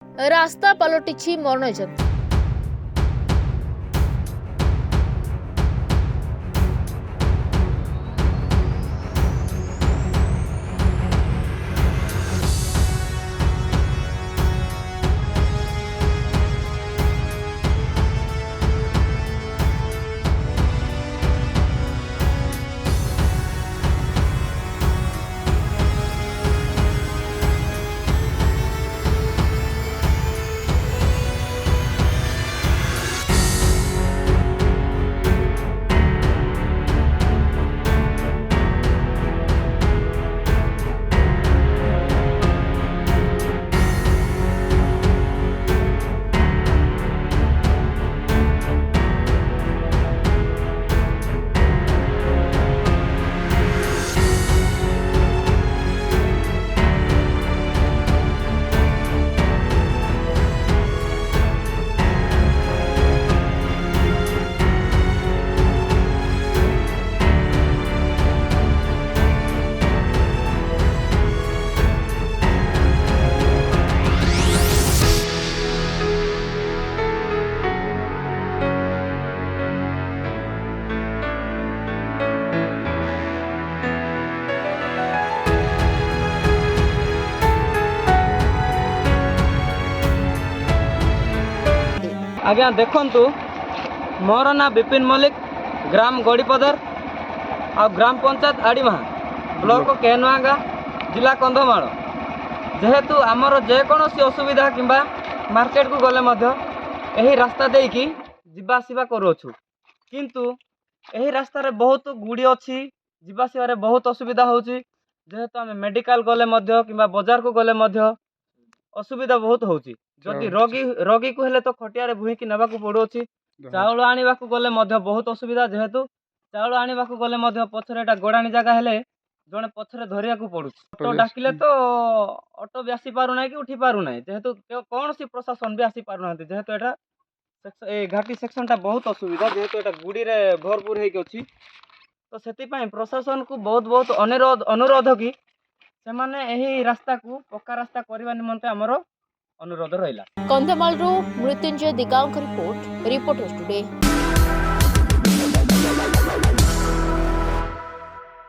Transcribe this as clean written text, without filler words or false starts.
ରାସ୍ତା ପାଲଟିଛି ମରଣଯନ୍ତ୍ର। आज्ञा देखंतु मोर ना विपिन मल्लिक ग्राम गड़ीपदर आ ग्राम पंचायत आड़ीमाहा ब्लॉक केनुआगा जिला कंधमाल जेहेतु आमर जेकोसी असुविधा किंबा मार्केट को गले मध्य एही रास्ता देकी जिबा आसिबा करूछु किंतु एही रास्ता रे बहुत गुड़ी अच्छी जिबा आसिबारे बहुत असुविधा होची जेहेतु आम मेडिकल गले मध्य किंबा बाजार को गले मध्य असुविधा बहुत होची जदि रोगी को हेले तो खटिया भूईकी नेबाक पड़ुछि चाउल आनिबा गले मध्य बहुत असुविधा जेहेतु चाउल आनिबा गले मध्य पछरे एटा गोडाणी जगह हेले जने पछरे धरिया को पड़ुछि ऑटो डाकिले तो ऑटो भी आसी पारु नाही कि उठी पारु नाही जेहेतु कौन सी प्रशासन भी आसी पारु नाही जेहेतु एटा ए घाटी सेक्शन टा बहुत असुविधा जेहेतु एटा गुडी रे भरपूर हेकी अछि तो सेति पई प्रशासन को बहुत अनुरोध कि से माने एही रास्ता को पक्का रास्ता करबा निमंते हमरो अनुरोध रहिला। कंधमाल रो मृत्युंजय दिगांक रिपोर्टर्स टुडे।